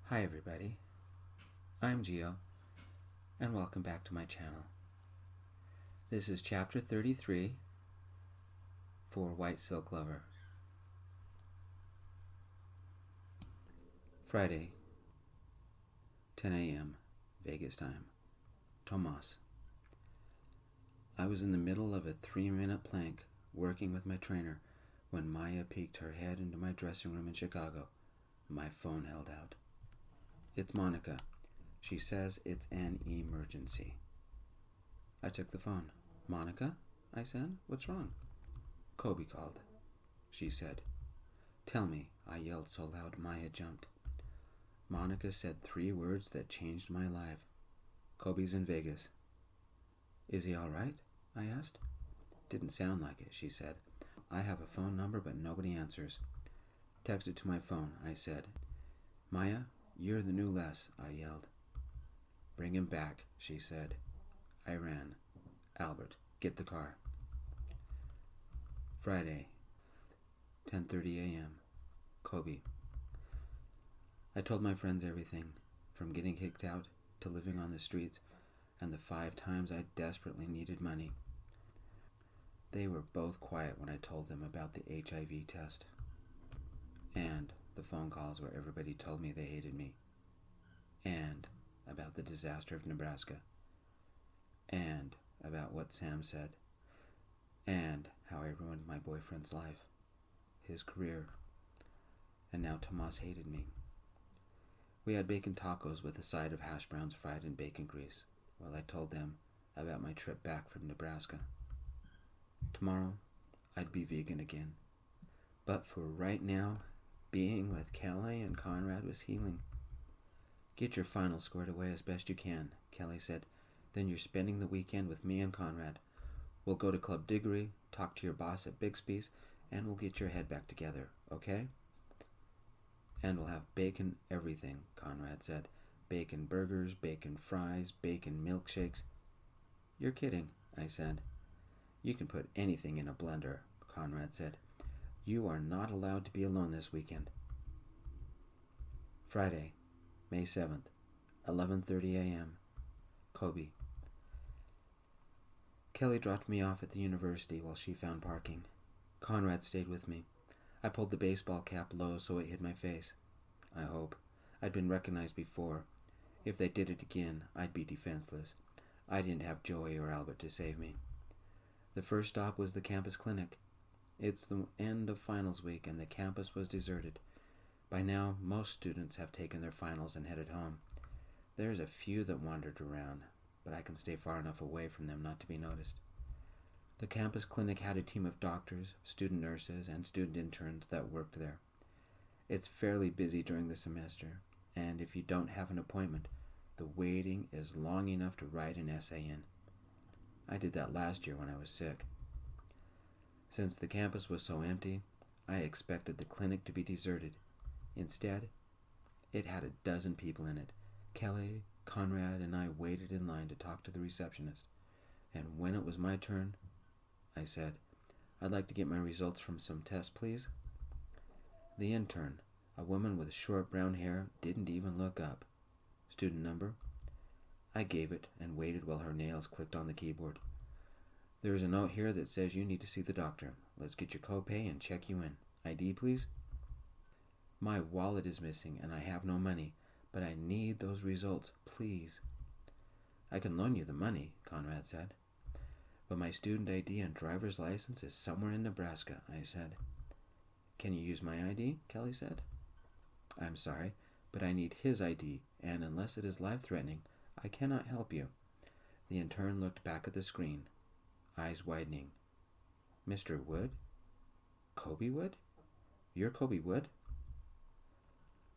Hi everybody, I'm Gio, and welcome back to my channel. This is chapter 33 for White Silk Lover. Friday, 10 a.m. Vegas time. Tomas. I was in the middle of a 3-minute plank working with my trainer when Maya peeked her head into my dressing room in Chicago. My phone held out. It's Monica. She says it's an emergency. I took the phone. Monica? I said. What's wrong? Kobe called. She said. Tell me, I yelled so loud Maya jumped. Monica said 3 words that changed my life. Kobe's in Vegas. Is he all right? I asked. Didn't sound like it, she said. I have a phone number, but nobody answers. Text it to my phone, I said. Maya, you're the new Les, I yelled. Bring him back, she said. I ran. Albert, get the car. Friday, 10:30 a.m. Kobe. I told my friends everything, from getting kicked out to living on the streets, and the 5 times I desperately needed money. They were both quiet when I told them about the HIV test, and the phone calls where everybody told me they hated me, and about the disaster of Nebraska, and about what Sam said, and how I ruined my boyfriend's life, his career, and now Tomas hated me. We had bacon tacos with a side of hash browns fried in bacon grease while I told them about my trip back from Nebraska. Tomorrow, I'd be vegan again. But for right now, being with Kelly and Conrad was healing. Get your finals squared away as best you can, Kelly said. Then you're spending the weekend with me and Conrad. We'll go to Club Diggory, talk to your boss at Bixby's, and we'll get your head back together, okay? And we'll have bacon everything, Conrad said. Bacon burgers, bacon fries, bacon milkshakes. You're kidding, I said. You can put anything in a blender, Conrad said. You are not allowed to be alone this weekend. Friday, May 7th, 11:30 a.m. Kobe. Kelly dropped me off at the university while she found parking. Conrad stayed with me. I pulled the baseball cap low so it hid my face. I hope. I'd been recognized before. If they did it again, I'd be defenseless. I didn't have Joey or Albert to save me. The first stop was the campus clinic. It's the end of finals week and the campus was deserted. By now, most students have taken their finals and headed home. There's a few that wandered around, but I can stay far enough away from them not to be noticed. The campus clinic had a team of doctors, student nurses, and student interns that worked there. It's fairly busy during the semester, and if you don't have an appointment, the waiting is long enough to write an essay in. I did that last year when I was sick. Since the campus was so empty, I expected the clinic to be deserted. Instead, it had 12 people in it. Kelly, Conrad, and I waited in line to talk to the receptionist. And when it was my turn, I said, I'd like to get my results from some tests, please. The intern, a woman with short brown hair, didn't even look up. Student number? I gave it and waited while her nails clicked on the keyboard. There's a note here that says you need to see the doctor. Let's get your copay and check you in. ID, please? My wallet is missing and I have no money, but I need those results, please. I can loan you the money, Conrad said. But my student ID and driver's license is somewhere in Nebraska, I said. Can you use my ID? Kelly said. I'm sorry, but I need his ID, and unless it is life-threatening, I cannot help you. The intern looked back at the screen, eyes widening. Mr. Wood? Kobe Wood? You're Kobe Wood?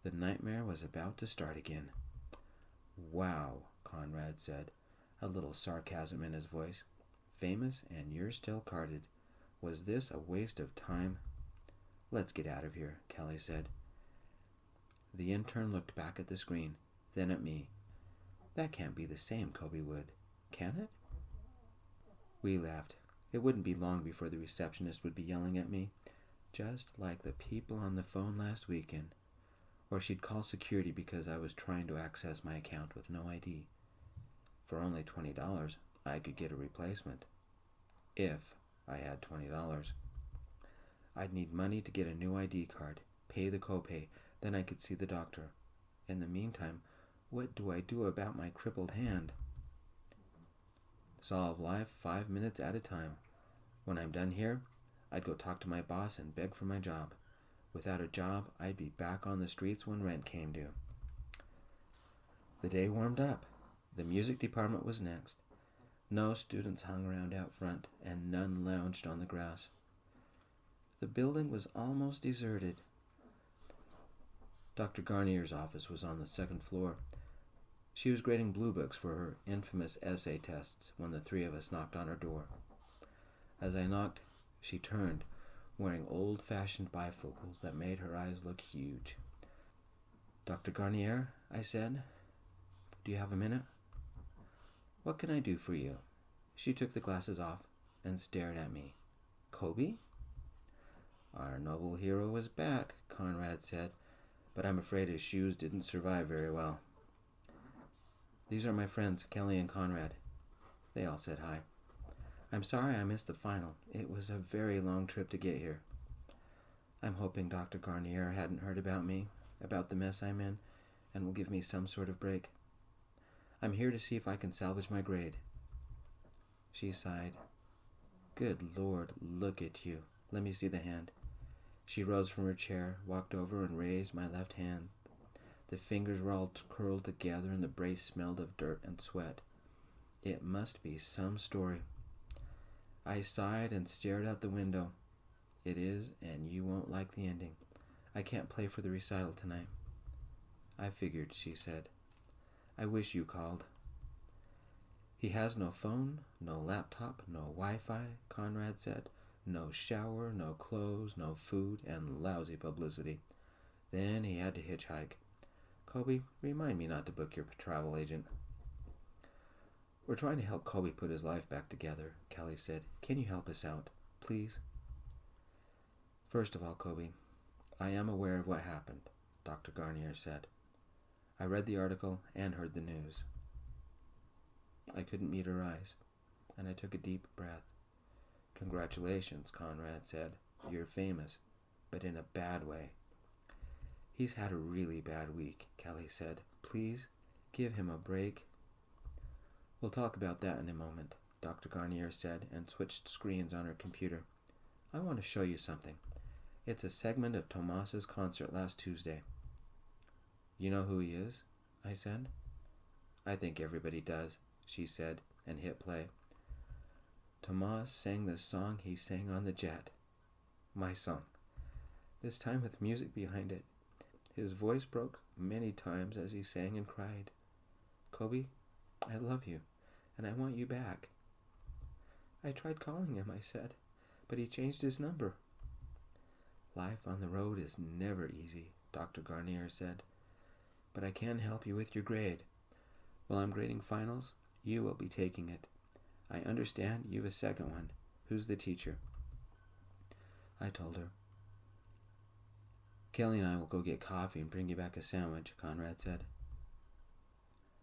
The nightmare was about to start again. Wow, Conrad said, a little sarcasm in his voice. Famous and you're still carded. Was this a waste of time? Let's get out of here, Kelly said. The intern looked back at the screen, then at me. That can't be the same Kobe Wood, can it? We laughed. It wouldn't be long before the receptionist would be yelling at me, just like the people on the phone last weekend. Or she'd call security because I was trying to access my account with no ID. For only $20, I could get a replacement. If I had $20. I'd need money to get a new ID card, pay the copay, then I could see the doctor. In the meantime, what do I do about my crippled hand? Solve life 5 minutes at a time. When I'm done here, I'd go talk to my boss and beg for my job. Without a job, I'd be back on the streets when rent came due. The day warmed up. The music department was next. No students hung around out front, and none lounged on the grass. The building was almost deserted. Dr. Garnier's office was on the second floor. She was grading blue books for her infamous essay tests when the three of us knocked on her door. As I knocked, she turned, wearing old-fashioned bifocals that made her eyes look huge. "Dr. Garnier," I said, "do you have a minute?" "What can I do for you?" She took the glasses off and stared at me. "Kobe?" "Our noble hero is back," Conrad said, "but I'm afraid his shoes didn't survive very well." "These are my friends, Kelly and Conrad." They all said hi. "I'm sorry I missed the final. It was a very long trip to get here." "I'm hoping Dr. Garnier hadn't heard about me, about the mess I'm in, and will give me some sort of break. I'm here to see if I can salvage my grade." She sighed. "Good Lord, look at you. Let me see the hand." She rose from her chair, walked over, and raised my left hand. The fingers were all curled together, and the brace smelled of dirt and sweat. It must be some story. I sighed and stared out the window. "It is, and you won't like the ending. I can't play for the recital tonight." "I figured," she said. "I wish you called." "He has no phone, no laptop, no Wi-Fi," Conrad said. "No shower, no clothes, no food, and lousy publicity. Then he had to hitchhike. Kobe, remind me not to book your travel agent." "We're trying to help Kobe put his life back together," Kelly said. "Can you help us out, please?" "First of all, Kobe, I am aware of what happened," Dr. Garnier said. "I read the article and heard the news." I couldn't meet her eyes, and I took a deep breath. "Congratulations," Conrad said. "You're famous, but in a bad way." "He's had a really bad week," Kelly said. "Please, give him a break." "We'll talk about that in a moment," Dr. Garnier said, and switched screens on her computer. "I want to show you something. It's a segment of Tomas's concert last Tuesday." "You know who he is?" I said. "I think everybody does," she said, and hit play. Tomas sang the song he sang on the jet. My song. This time with music behind it. His voice broke many times as he sang and cried. "Kobe, I love you, and I want you back." "I tried calling him," I said, "but he changed his number." "Life on the road is never easy," Dr. Garnier said, "but I can help you with your grade. While I'm grading finals, you will be taking it. I understand you have a second one. Who's the teacher?" I told her. "Kelly and I will go get coffee and bring you back a sandwich," Conrad said.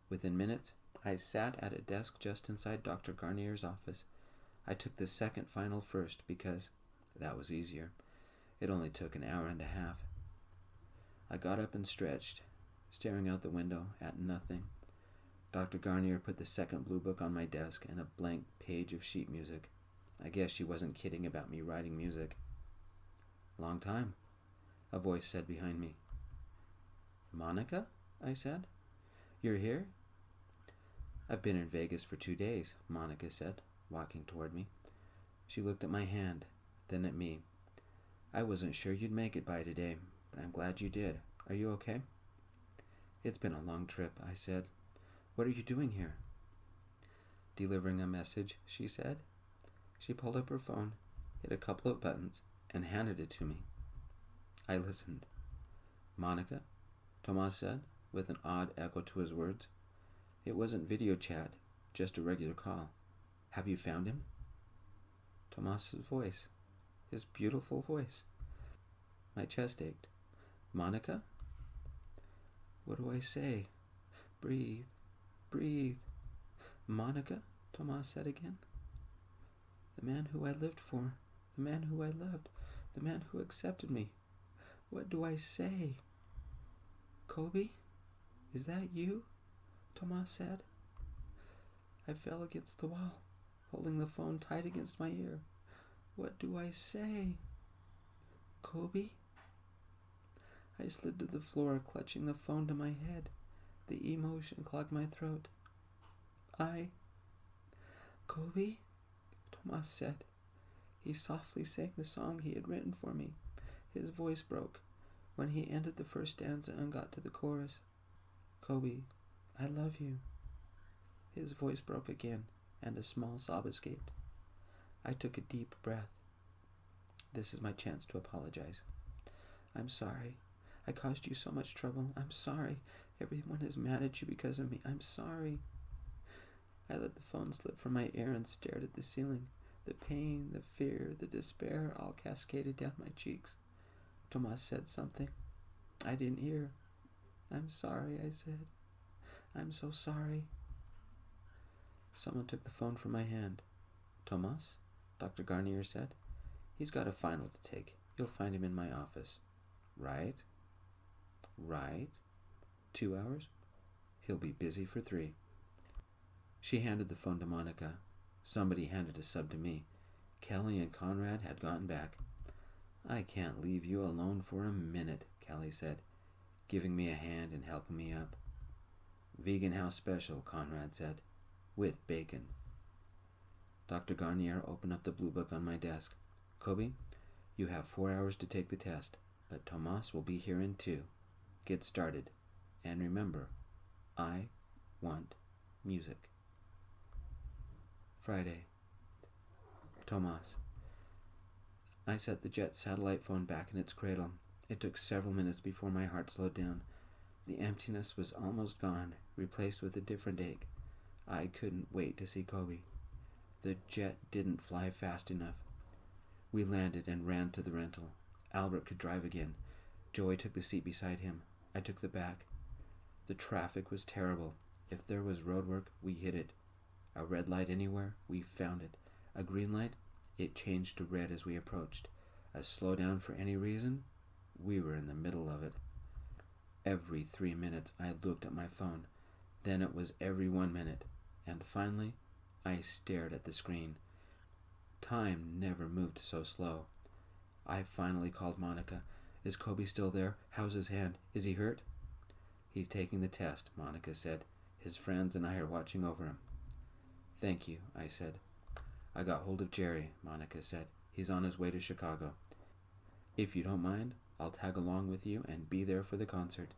Within minutes, I sat at a desk just inside Dr. Garnier's office. I took the second final first because that was easier. It only took an hour and a half. I got up and stretched, staring out the window at nothing. Dr. Garnier put the second blue book on my desk and a blank page of sheet music. I guess she wasn't kidding about me writing music. "Long time," a voice said behind me. "Monica?" I said. "You're here?" "I've been in Vegas for 2 days," Monica said, walking toward me. She looked at my hand, then at me. "I wasn't sure you'd make it by today, but I'm glad you did. Are you okay?" "It's been a long trip," I said. "What are you doing here?" "Delivering a message," she said. She pulled up her phone, hit a couple of buttons, and handed it to me. I listened. "Monica?" Tomas said, with an odd echo to his words. It wasn't video chat, just a regular call. "Have you found him?" Tomas's voice. His beautiful voice. My chest ached. "Monica?" What do I say? Breathe. Breathe. Monica? Tomas said again. The man who I lived for. The man who I loved. The man who accepted me. What do I say? Kobe? Is that you? Tomas said. I fell against the wall, holding the phone tight against my ear. What do I say? Kobe? I slid to the floor, clutching the phone to my head. The emotion clogged my throat. Kobe? Tomas said. He softly sang the song he had written for me. His voice broke when he ended the first stanza and got to the chorus. Kobe, I love you. His voice broke again, and a small sob escaped. I took a deep breath. This is my chance to apologize. I'm sorry. I caused you so much trouble. I'm sorry. Everyone is mad at you because of me. I'm sorry. I let the phone slip from my ear and stared at the ceiling. The pain, the fear, the despair all cascaded down my cheeks. Tomas said something. I didn't hear. I'm sorry, I said. I'm so sorry. Someone took the phone from my hand. Tomas? Dr. Garnier said. He's got a final to take. You'll find him in my office. Right? 2 hours? He'll be busy for 3. She handed the phone to Monica. Somebody handed a sub to me. Kelly and Conrad had gotten back. I can't leave you alone for a minute, Kelly said, giving me a hand and helping me up. Vegan house special, Conrad said, with bacon. Dr. Garnier opened up the blue book on my desk. Kobe, you have 4 hours to take the test, but Tomas will be here in 2. Get started. And remember, I want music. Friday. Tomas. I set the jet satellite phone back in its cradle. It took several minutes before my heart slowed down. The emptiness was almost gone, replaced with a different ache. I couldn't wait to see Kobe. The jet didn't fly fast enough. We landed and ran to the rental. Albert could drive again. Joey took the seat beside him. I took the back. The traffic was terrible. If there was roadwork, we hit it. A red light anywhere, we found it. A green light, it changed to red as we approached. A slowdown for any reason, we were in the middle of it. Every 3 minutes I looked at my phone. Then it was every 1 minute. And finally, I stared at the screen. Time never moved so slow. I finally called Monica. Is Kobe still there? How's his hand? Is he hurt? He's taking the test, Monica said. His friends and I are watching over him. Thank you, I said. I got hold of Jerry, Monica said. He's on his way to Chicago. If you don't mind, I'll tag along with you and be there for the concert.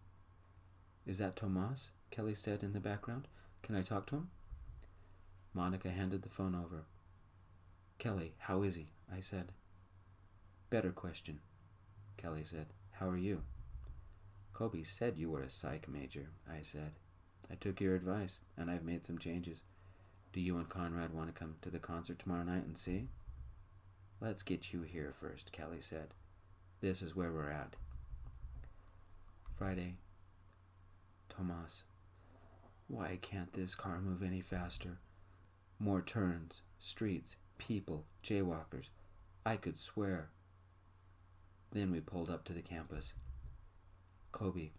Is that Tomas? Kelly said in the background. Can I talk to him? Monica handed the phone over. Kelly, how is he? I said. Better question, Kelly said. How are you? Kobe said you were a psych major, I said. I took your advice, and I've made some changes. Do you and Conrad want to come to the concert tomorrow night and see? Let's get you here first, Kelly said. This is where we're at. Friday. Tomas. Why can't this car move any faster? More turns, streets, people, jaywalkers. I could swear. Then we pulled up to the campus. Kobe.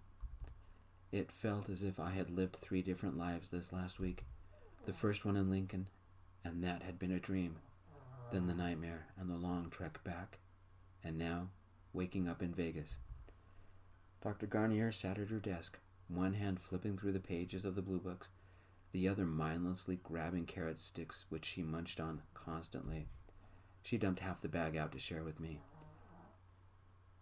It felt as if I had lived 3 different lives this last week. The first one in Lincoln, and that had been a dream. Then the nightmare and the long trek back. And now, waking up in Vegas. Dr. Garnier sat at her desk, one hand flipping through the pages of the blue books, the other mindlessly grabbing carrot sticks which she munched on constantly. She dumped half the bag out to share with me.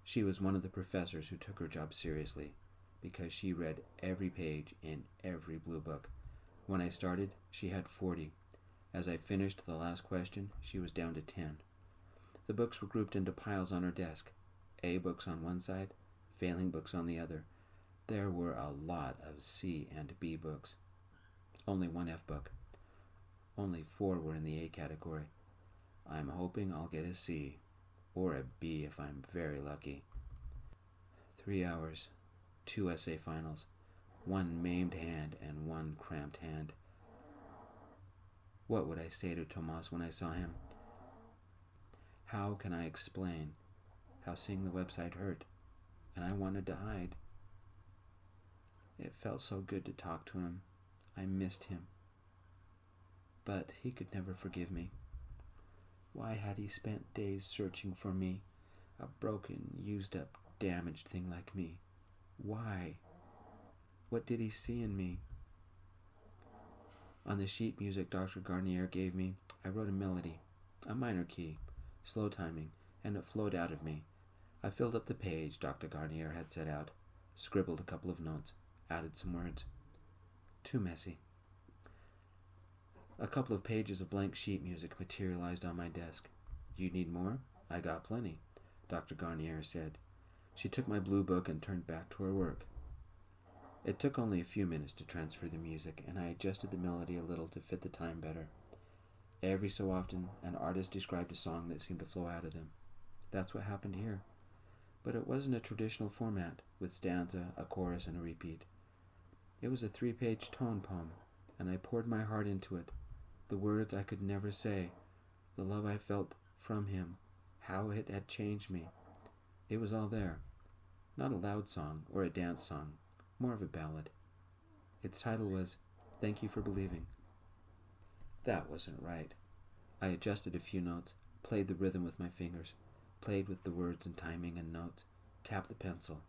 She was one of the professors who took her job seriously, because she read every page in every blue book. When I started, she had 40. As I finished the last question, she was down to 10. The books were grouped into piles on her desk. A books on one side, failing books on the other. There were a lot of C and B books. Only 1 F book. Only 4 were in the A category. I'm hoping I'll get a C, or a B if I'm very lucky. 3 hours, 2 essay finals, one maimed hand and one cramped hand. What would I say to Tomas when I saw him? How can I explain how seeing the website hurt, and I wanted to hide? It felt so good to talk to him. I missed him. But he could never forgive me. Why had he spent days searching for me, a broken, used-up, damaged thing like me? Why? What did he see in me? On the sheet music Dr. Garnier gave me, I wrote a melody, a minor key, slow timing, and it flowed out of me. I filled up the page Dr. Garnier had set out, scribbled a couple of notes, added some words. Too messy. A couple of pages of blank sheet music materialized on my desk. You need more? I got plenty, Dr. Garnier said. She took my blue book and turned back to her work. It took only a few minutes to transfer the music, and I adjusted the melody a little to fit the time better. Every so often, an artist described a song that seemed to flow out of them. That's what happened here. But it wasn't a traditional format, with stanza, a chorus, and a repeat. It was a 3-page tone poem, and I poured my heart into it. The words I could never say, the love I felt from him, how it had changed me. It was all there. Not a loud song or a dance song, more of a ballad. Its title was Thank You for Believing. That wasn't right. I adjusted a few notes, played the rhythm with my fingers, played with the words and timing and notes, tapped the pencil.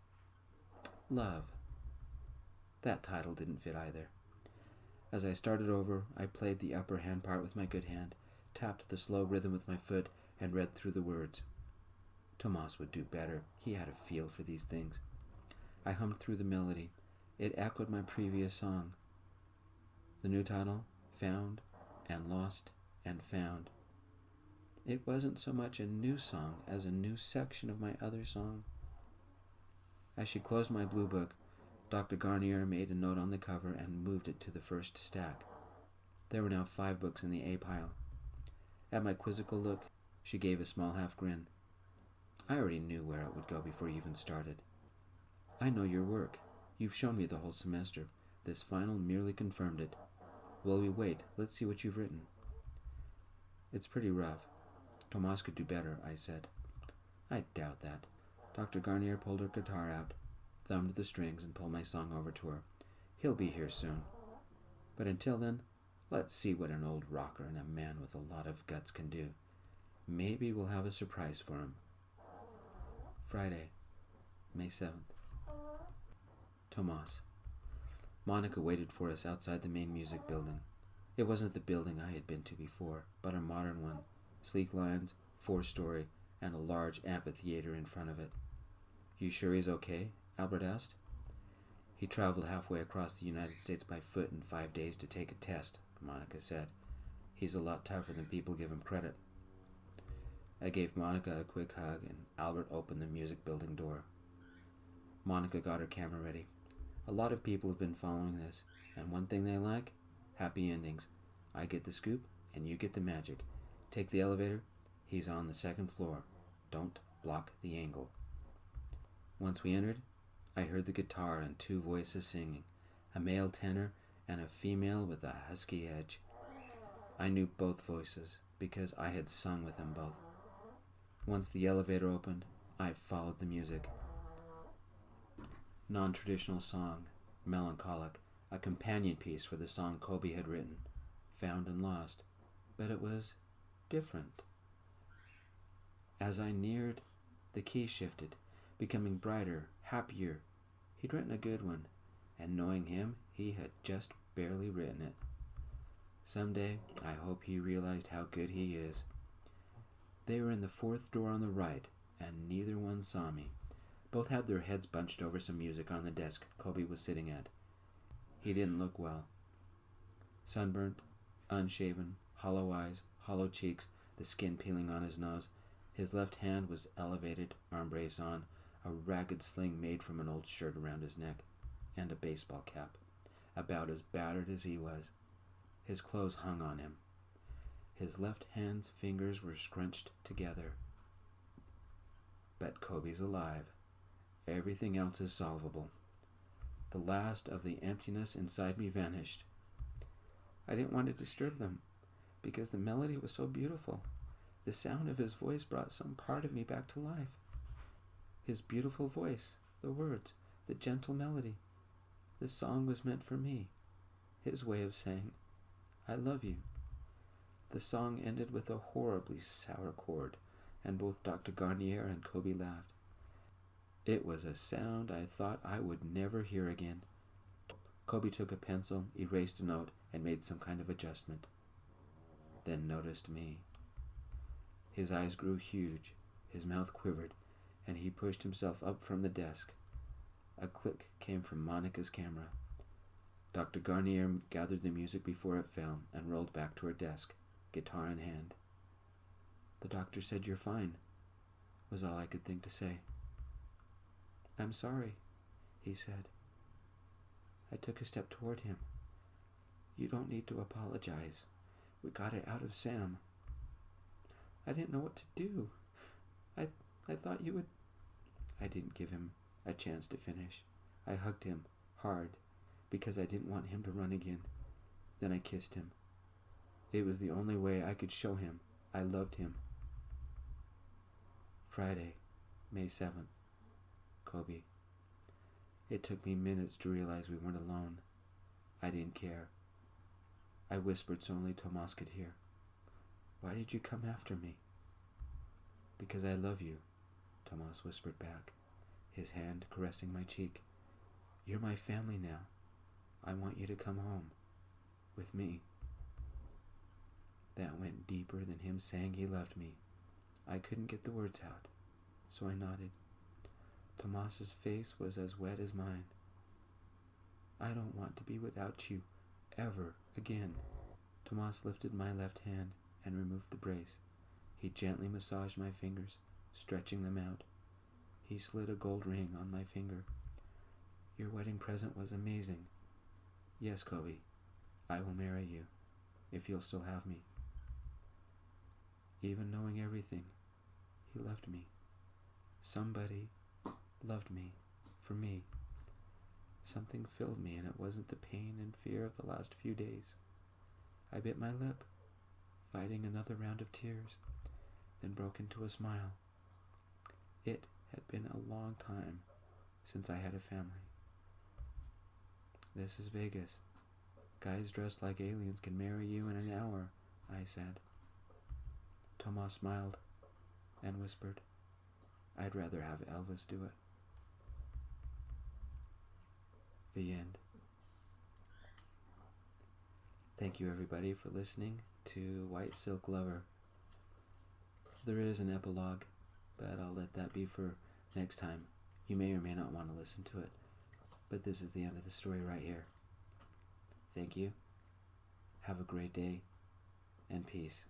Love. That title didn't fit either. As I started over, I played the upper hand part with my good hand, tapped the slow rhythm with my foot, and read through the words. Tomas would do better. He had a feel for these things. I hummed through the melody. It echoed my previous song. The new title, Found and Lost and Found. It wasn't so much a new song as a new section of my other song. As she closed my blue book, Dr. Garnier made a note on the cover and moved it to the first stack. There were now 5 books in the A pile. At my quizzical look, she gave a small half grin. I already knew where it would go before you even started. I know your work. You've shown me the whole semester. This final merely confirmed it. While we wait, let's see what you've written. It's pretty rough. Tomas could do better, I said. I doubt that. Dr. Garnier pulled her guitar out, thumbed the strings, and pulled my song over to her. He'll be here soon. But until then, let's see what an old rocker and a man with a lot of guts can do. Maybe we'll have a surprise for him. Friday, May 7th. Tomas. Monica waited for us outside the main music building. It wasn't the building I had been to before, but a modern one. Sleek lines, 4-story, and a large amphitheater in front of it. You sure he's okay? Albert asked. He traveled halfway across the United States by foot in 5 days to take a test, Monica said. He's a lot tougher than people give him credit. I gave Monica a quick hug, and Albert opened the music building door. Monica got her camera ready. A lot of people have been following this, and one thing they like? Happy endings. I get the scoop, and you get the magic. Take the elevator. He's on the 2nd floor. Don't block the angle. Once we entered, I heard the guitar and 2 voices singing, a male tenor and a female with a husky edge. I knew both voices because I had sung with them both. Once the elevator opened, I followed the music. Non-traditional song, melancholic, a companion piece for the song Kobe had written, Found and Lost, but it was different. As I neared, the key shifted, becoming brighter, happier. He'd written a good one, and knowing him, he had just barely written it. Someday, I hope he realized how good he is. They were in the 4th door on the right, and neither one saw me. Both had their heads bunched over some music on the desk Kobe was sitting at. He didn't look well. Sunburnt, unshaven, hollow eyes, hollow cheeks, the skin peeling on his nose. His left hand was elevated, arm brace on, a ragged sling made from an old shirt around his neck, and a baseball cap, about as battered as he was. His clothes hung on him. His left hand's fingers were scrunched together. But Kobe's alive. Everything else is solvable. The last of the emptiness inside me vanished. I didn't want to disturb them, because the melody was so beautiful. The sound of his voice brought some part of me back to life. His beautiful voice, the words, the gentle melody. This song was meant for me. His way of saying, I love you. The song ended with a horribly sour chord, and both Dr. Garnier and Kobe laughed. It was a sound I thought I would never hear again. Kobe took a pencil, erased a note, and made some kind of adjustment. Then noticed me. His eyes grew huge, his mouth quivered, and he pushed himself up from the desk. A click came from Monica's camera. Dr. Garnier gathered the music before it fell and rolled back to her desk, guitar in hand. The doctor said, "You're fine," was all I could think to say. "I'm sorry," he said. I took a step toward him. "You don't need to apologize. We got it out of Sam." I didn't know what to do. I thought you would... I didn't give him a chance to finish. I hugged him hard because I didn't want him to run again. Then I kissed him. It was the only way I could show him I loved him. Friday, May 7th. Kobe. It took me minutes to realize we weren't alone. I didn't care. I whispered so only Tomas could hear. "Why did you come after me?" "Because I love you," Tomas whispered back, his hand caressing my cheek. "You're my family now. I want you to come home. With me." That went deeper than him saying he loved me. I couldn't get the words out, so I nodded. Tomas's face was as wet as mine. "I don't want to be without you, ever again." Tomas lifted my left hand and removed the brace. He gently massaged my fingers, stretching them out. He slid a gold ring on my finger. "Your wedding present was amazing. Yes, Kobe, I will marry you, if you'll still have me." Even knowing everything, he loved me. Somebody loved me, for me. Something filled me, and it wasn't the pain and fear of the last few days. I bit my lip, fighting another round of tears, then broke into a smile. It had been a long time since I had a family. "This is Vegas. Guys dressed like aliens can marry you in an hour," I said. Tomas smiled and whispered, "I'd rather have Elvis do it." The end. Thank you everybody for listening to White Silk Lover. There is an epilogue, but I'll let that be for next time. You may or may not want to listen to it, but this is the end of the story right here. Thank you. Have a great day, and peace.